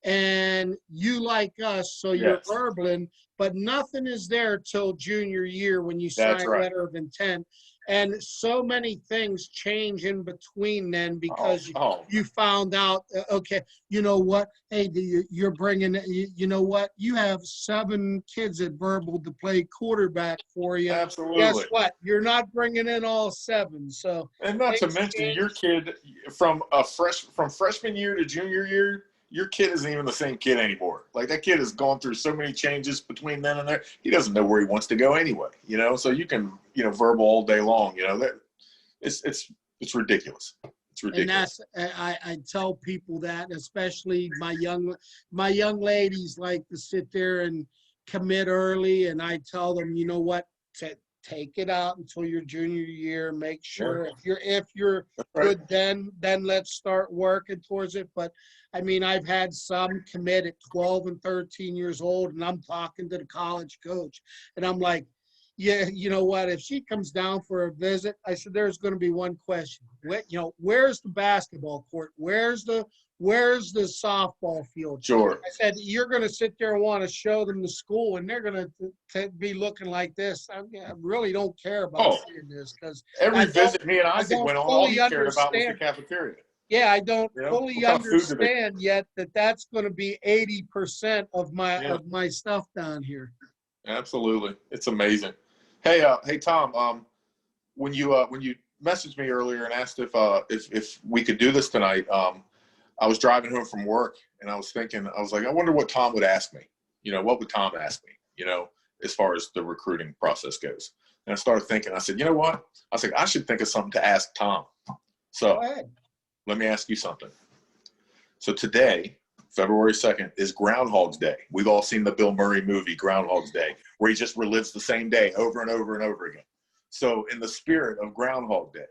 and you like us, so you're Yes. verbaling, but nothing is there till junior year when you That's sign right. letter of intent. And so many things change in between then because you found out, okay, you know what? Hey, you're bringing, you know what? You have 7 kids at verbal to play quarterback for you. Absolutely. Guess what? You're not bringing in all 7. So, and not to mention your kid from freshman year to junior year, your kid isn't even the same kid anymore. Like, that kid has gone through so many changes between then and there. He doesn't know where he wants to go anyway, you know? So you can, you know, verbal all day long, you know, that it's ridiculous. It's ridiculous. And that's, I tell people that, especially my young ladies like to sit there and commit early. And I tell them, you know what, take it out until your junior year. Make sure if you're good, then let's start working towards it. But I mean, I've had some commit at 12 and 13 years old, and I'm talking to the college coach, and I'm like, yeah, you know what? If she comes down for a visit, I said, there's going to be one question. You know, where's the basketball court? Where's the softball field? Sure. I said, you're going to sit there and want to show them the school, and they're going to be looking like this. I really don't care about seeing this, because every visit me and Isaac went on, all he cared about was the cafeteria. Yeah, I don't fully understand yet that that's going to be 80% of my stuff down here. Absolutely, it's amazing. Hey, Tom. When you messaged me earlier and asked if we could do this tonight, I was driving home from work and I was thinking, I was like, I wonder what Tom would ask me. You know, what would Tom ask me? You know, as far as the recruiting process goes. And I started thinking. I said, you know what? I was like, I should think of something to ask Tom. So let me ask you something. So today, February 2nd, is Groundhog's Day. We've all seen the Bill Murray movie, Groundhog's Day, where he just relives the same day over and over and over again. So in the spirit of Groundhog Day,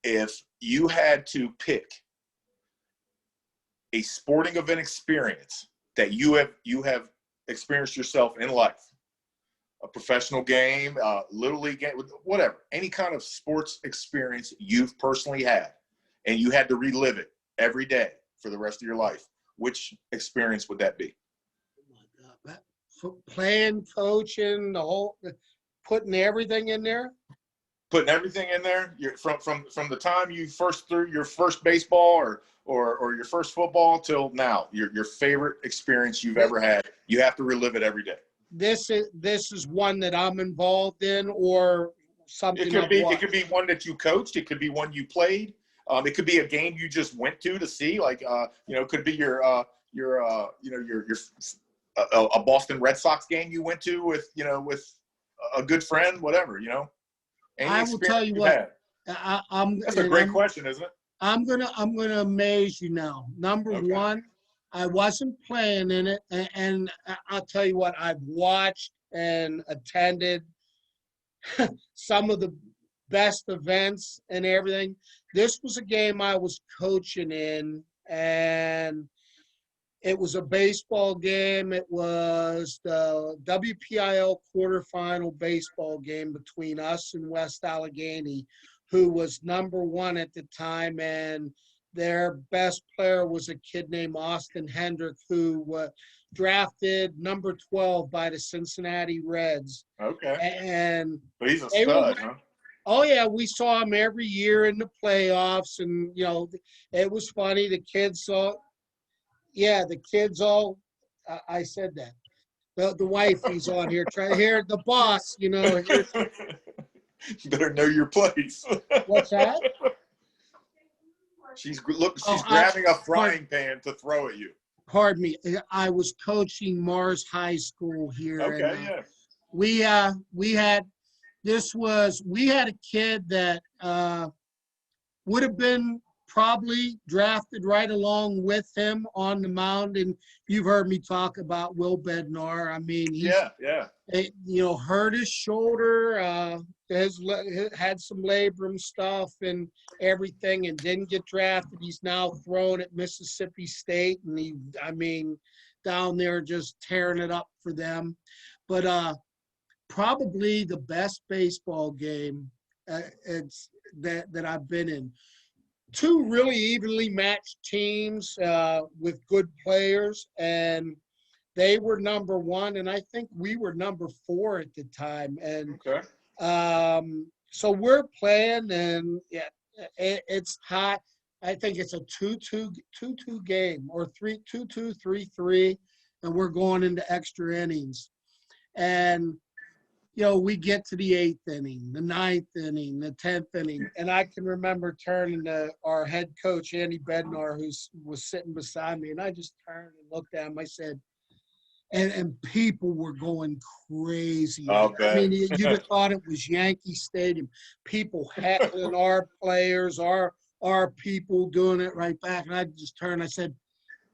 if you had to pick a sporting event experience that you have experienced yourself in life, a professional game, a little league game, whatever, any kind of sports experience you've personally had, and you had to relive it every day for the rest of your life, which experience would that be? Oh my God. Playing, coaching, putting everything in there? Putting everything in there? From the time you first threw your first baseball or your first football till now, your favorite experience you've ever had, you have to relive it every day. This is one that I'm involved in, or something. It could be one that you coached. It could be one you played. It could be a game you just went to see, like it could be your a Boston Red Sox game you went to with a good friend, whatever, I will tell you what. That's a great question, isn't it? I'm gonna amaze you now. Number one, I wasn't playing in it, and I'll tell you what, I've watched and attended some of the best events and everything. This was a game I was coaching in, and it was a baseball game. It was the WPIL quarterfinal baseball game between us and West Allegheny, who was number 1 at the time, and their best player was a kid named Austin Hendrick, who drafted number 12 by the Cincinnati Reds. Okay. And but he's a stud, huh? Oh, yeah, we saw him every year in the playoffs, and, it was funny. The kids all, I said that. The wife, he's on here. Here, the boss, here's, you better know your place. What's that? She's grabbing a frying pan to throw at you. Pardon me. I was coaching Mars High School here. Okay, and, yeah. We had a kid that would have been probably drafted right along with him on the mound. And you've heard me talk about Will Bednar. I mean, he's Yeah. hurt his shoulder, had some labrum stuff and everything, and didn't get drafted. He's now thrown at Mississippi State, and down there just tearing it up for them. But probably the best baseball game it's that I've been in. Two really evenly matched teams with good players, and they were number one, and I think we were number 4 at the time. And Okay. so we're playing, and it's hot. I think it's a 2-2 game, or 3-2, 3-3, and we're going into extra innings. And we get to the 8th inning, the 9th inning, the 10th inning, and I can remember turning to our head coach, Andy Bednar, who was sitting beside me, and I just turned and looked at him. I said, and people were going crazy. Okay. I mean, you'd have thought it was Yankee Stadium. People heckling our players, our people doing it right back. And I just turned, I said,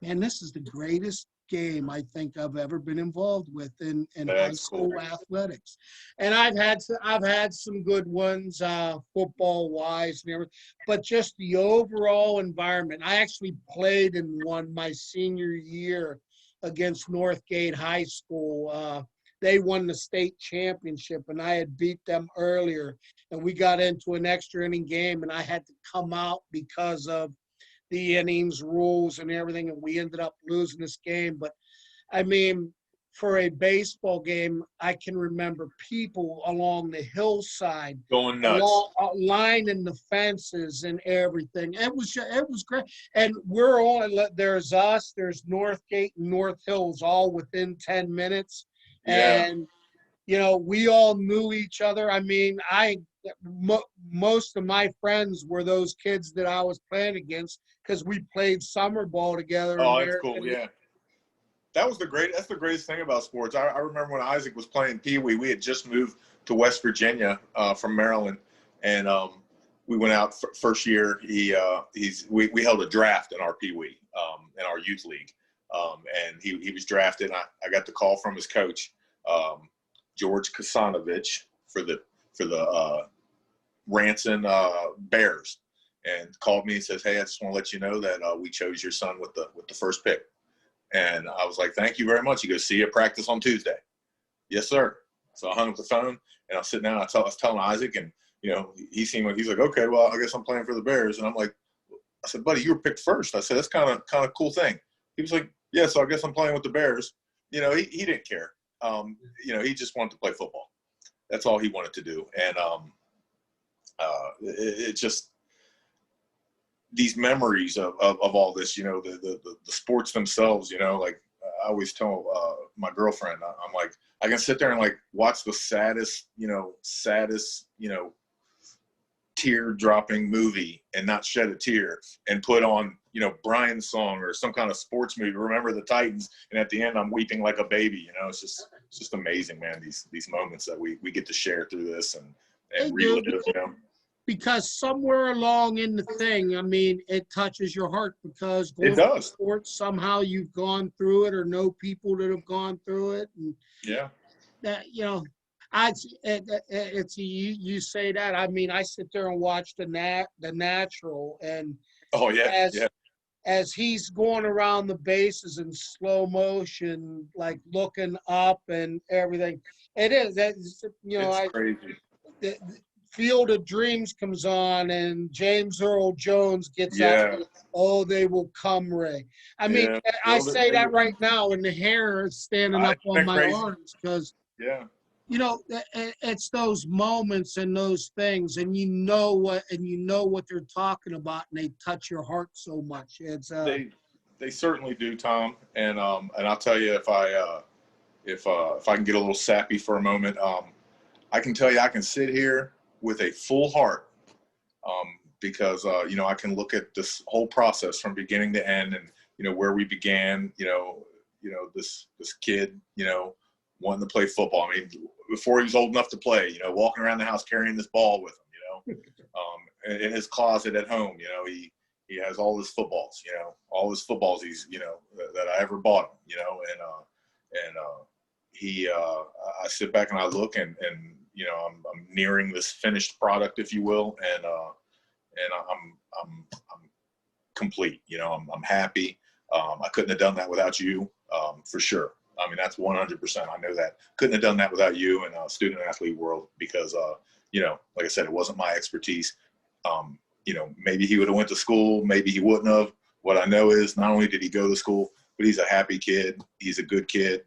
man, this is the greatest game I think I've ever been involved with in high school athletics. And I've had some good ones, football wise and everything, but just the overall environment. I actually played in one my senior year against Northgate High School. They won the state championship, and I had beat them earlier. And we got into an extra inning game, and I had to come out because of the innings rules and everything, and we ended up losing this game. But, I mean, for a baseball game, I can remember people along the hillside going nuts, lining the fences and everything. It was great. And there's us, there's Northgate and North Hills all within 10 minutes. Yeah. And, we all knew each other. I mean, most of my friends were those kids that I was playing against because we played summer ball together. Oh, that's cool. Yeah. That's the greatest thing about sports. I remember when Isaac was playing Pee Wee, we had just moved to West Virginia from Maryland, and we went out first year. We held a draft in our Pee Wee in our youth league, and he was drafted. And I got the call from his coach, George Kasanovich, for the Ranson Bears, and called me and says, "Hey, I just want to let you know that we chose your son with the first pick." And I was like, "Thank you very much." He goes, "See you at practice on Tuesday." "Yes, sir." So I hung up the phone, and I was sitting down. I was telling Isaac, and he's like, "Okay, well, I guess I'm playing for the Bears." And I'm like, I said, "Buddy, you were picked first." I said, "That's kind of cool thing." He was like, "Yeah, so I guess I'm playing with the Bears." He didn't care. He just wanted to play football. That's all he wanted to do. And it just, these memories of all this, the sports themselves, like I always tell my girlfriend, I'm like, I can sit there and like watch the saddest tear-dropping movie and not shed a tear, and put on Brian's song or some kind of sports movie, Remember the Titans, and at the end I'm weeping like a baby. It's just amazing, man, these moments that we get to share through this and relive. Because somewhere along in the thing, I mean, it touches your heart because it does. Sports, somehow you've gone through it or know people that have gone through it. And yeah, that, it's you say that. I mean, I sit there and watch the Natural, and oh yeah, as he's going around the bases in slow motion, like looking up and everything. It's crazy. The Field of Dreams comes on, and James Earl Jones gets up. Oh, they will come, Ray. I mean, I say that right now, and the hair is standing up on my arms because, it's those moments and those things, and you know what they're talking about, and they touch your heart so much. It's they certainly do, Tom. And I'll tell you, if I can get a little sappy for a moment, I can tell you I can sit here with a full heart, because I can look at this whole process from beginning to end, and where we began. This kid, wanting to play football. I mean, before he was old enough to play, walking around the house carrying this ball with him, in his closet at home. He has all his footballs, all his footballs that I ever bought him, he, I sit back and I look and I'm nearing this finished product, if you will. And I'm complete, I'm happy. I couldn't have done that without you, for sure. I mean, that's 100%. I know that. Couldn't have done that without you and student athlete world because, like I said, it wasn't my expertise. Maybe he would have went to school, maybe he wouldn't have. What I know is not only did he go to school, but he's a happy kid. He's a good kid.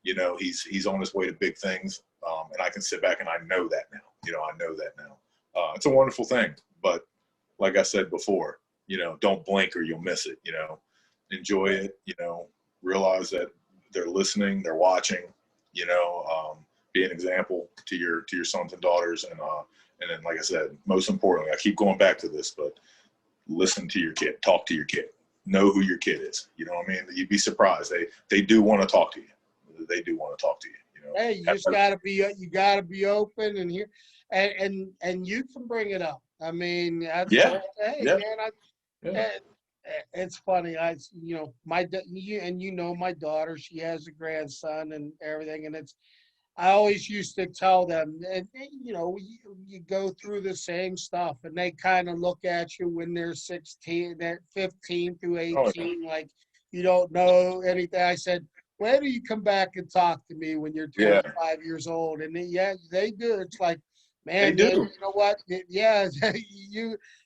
He's on his way to big things. And I can sit back and I know that now. I know that now. It's a wonderful thing. But like I said before, don't blink or you'll miss it. Enjoy it. Realize that they're listening, they're watching. Be an example to your sons and daughters. And then, like I said, most importantly, I keep going back to this, but listen to your kid, talk to your kid, know who your kid is. You know what I mean? You'd be surprised. They do want to talk to you. They do want to talk to you. Hey, you just gotta be open and here, and you can bring it up. I mean, yeah. Hey, yeah. man, it's funny. My daughter, she has a grandson and everything, and I always used to tell them, and you go through the same stuff, and they kind of look at you when they're 16, they're 15 through 18, like you don't know anything. I said, when do you come back and talk to me when you're 25 years old? And they do. It's like, man, they do. You know what? Yeah,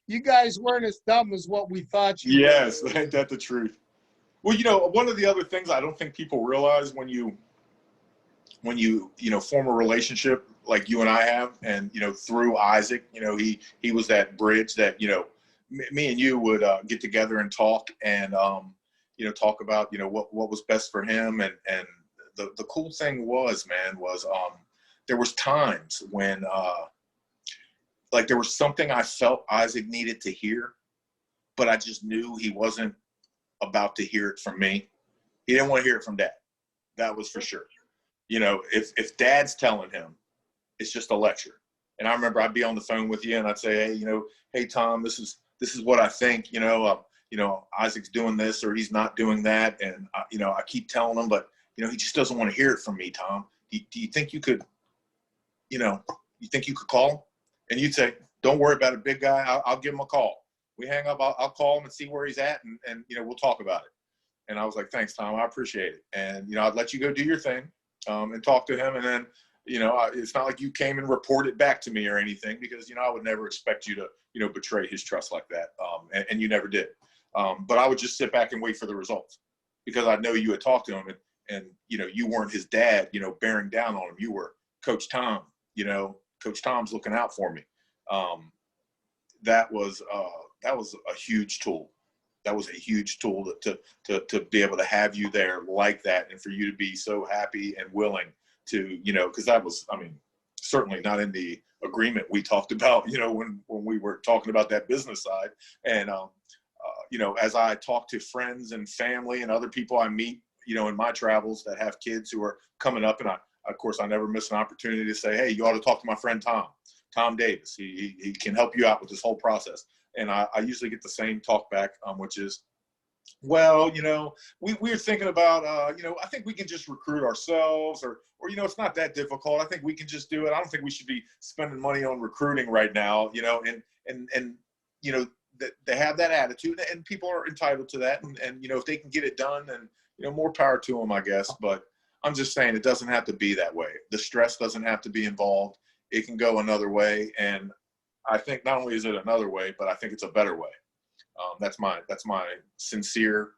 you guys weren't as dumb as what we thought you were. Yes, ain't that the truth? Well, one of the other things I don't think people realize when you form a relationship like you and I have, and through Isaac, he was that bridge that me and you would get together and talk and talk about what was best for him. And the cool thing was there was times when there was something I felt Isaac needed to hear, but I just knew he wasn't about to hear it from me. He didn't want to hear it from Dad. That was for sure. If Dad's telling him, it's just a lecture. And I remember I'd be on the phone with you and I'd say, hey Tom, this is what I think, Isaac's doing this or he's not doing that. And I keep telling him, but he just doesn't want to hear it from me, Tom. Do you think you could, call him? And you'd say, don't worry about it, big guy. I'll give him a call. We hang up, I'll call him and see where he's at and we'll talk about it. And I was like, thanks, Tom, I appreciate it. And, I'd let you go do your thing and talk to him. And then, it's not like you came and reported back to me or anything because, I would never expect you to, betray his trust like that. And you never did. But I would just sit back and wait for the results because I know you had talked to him and you weren't his dad, bearing down on him. You were Coach Tom, Coach Tom's looking out for me. That was a huge tool. That was a huge tool to be able to have you there like that and for you to be so happy and willing to, because that was, certainly not in the agreement we talked about, when we were talking about that business side. And, as I talk to friends and family and other people I meet, in my travels that have kids who are coming up, and of course, I never miss an opportunity to say, hey, you ought to talk to my friend Tom Davis. He can help you out with this whole process. And I usually get the same talk back, which is, well, we're thinking about, I think we can just recruit ourselves or, it's not that difficult. I think we can just do it. I don't think we should be spending money on recruiting right now, and they have that attitude and people are entitled to that. And if they can get it done, then, more power to them, I guess. But I'm just saying it doesn't have to be that way. The stress doesn't have to be involved. It can go another way. And I think not only is it another way, but I think it's a better way. That's my sincere,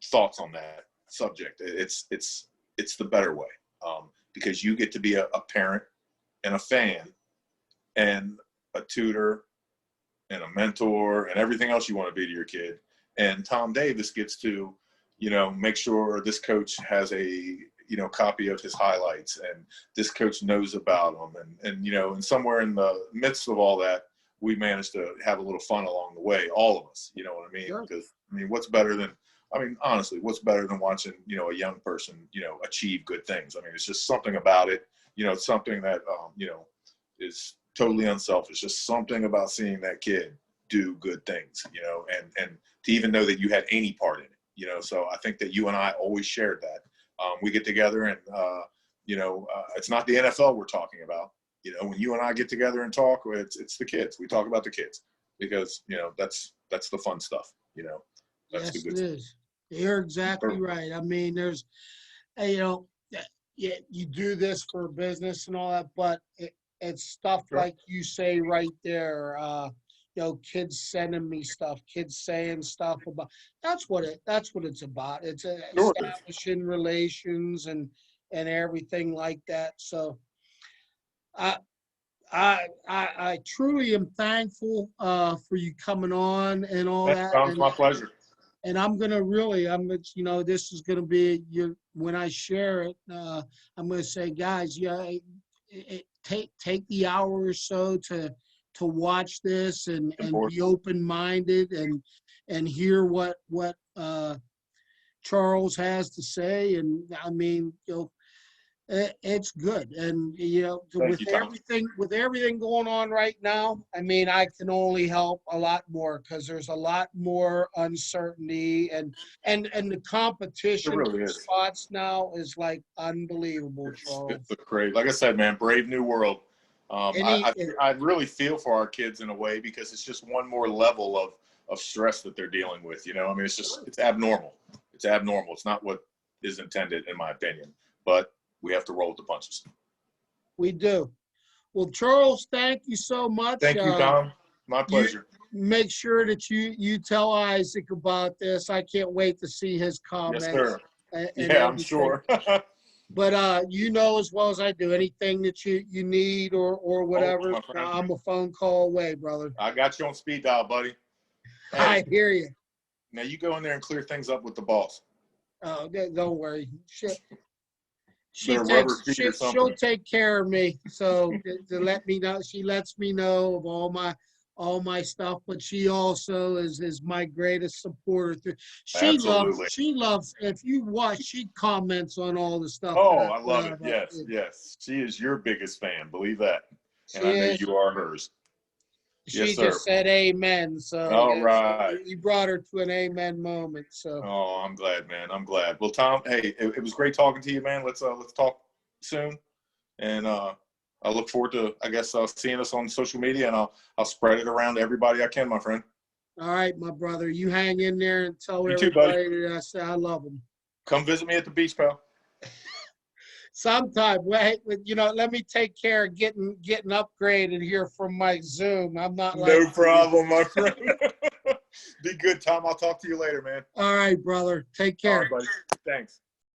thoughts on that subject. It's the better way because you get to be a parent and a fan and a tutor and a mentor and everything else you want to be to your kid. And Tom Davis gets to, make sure this coach has a, copy of his highlights and this coach knows about them. And somewhere in the midst of all that, we managed to have a little fun along the way, all of us, you know what I mean? Sure. Because, what's better than, honestly, what's better than watching, a young person, achieve good things? It's just something about it, it's something that, is totally unselfish. Just something about seeing that kid do good things, and to even know that you had any part in it, so I think that you and I always shared that. We get together and, it's not the NFL we're talking about. When you and I get together and talk, it's the kids. We talk about the kids because, that's the fun stuff, that's Yes, the good it stuff. is. You're exactly right. I mean, there's, yeah, you do this for business and all that, but it's stuff Sure. like you say right there. Kids sending me stuff, kids saying stuff about. That's what it's about. It's Sure it is. establishing relations and everything like that. So, I I truly am thankful for you coming on and all that. It's my pleasure. And this is gonna be when I share it, I'm gonna say, guys, yeah, take the hour or so to watch this and be open-minded and hear what Charles has to say. And I mean, it's good. And Thank you, Tom. with everything going on right now, I mean, I can only help a lot more because there's a lot more uncertainty and the competition It really for is. spots now is like unbelievable, Charles. It's great. Like I said, man, brave new world. I really feel for our kids in a way because it's just one more level of stress that they're dealing with. I mean, it's abnormal. It's abnormal. It's not what is intended, in my opinion. But we have to roll with the punches. We do. Well, Charles, thank you so much. Thank you, Tom. My pleasure. Make sure that you tell Isaac about this. I can't wait to see his comments. Yes, sir. And yeah, I'm sure. But as well as I do, anything that you need or whatever, I'm a phone call away, brother. I got you on speed dial, buddy. Hey, I hear you. Now you go in there and clear things up with the boss. Oh, don't worry. She'll take care of me. So to let me know, she lets me know of all my stuff, but she also is my greatest supporter. She loves, if you watch, she comments on all the stuff. Oh, I love it. Yes. She is your biggest fan. Believe that. And I know you are hers. She just said amen. So all right. You brought her to an amen moment. So I'm glad, man. I'm glad. Well, Tom, hey, it was great talking to you, man. Let's talk soon. And I look forward to, I guess, seeing us on social media, and I'll spread it around to everybody I can, my friend. All right, my brother. You hang in there and tell everybody that I say I love them. Come visit me at the beach, pal. Sometime. Wait, let me take care of getting upgraded here from my Zoom. I'm not like no problem, my friend. Be good, Tom. I'll talk to you later, man. All right, brother. Take care. All right, buddy. Thanks.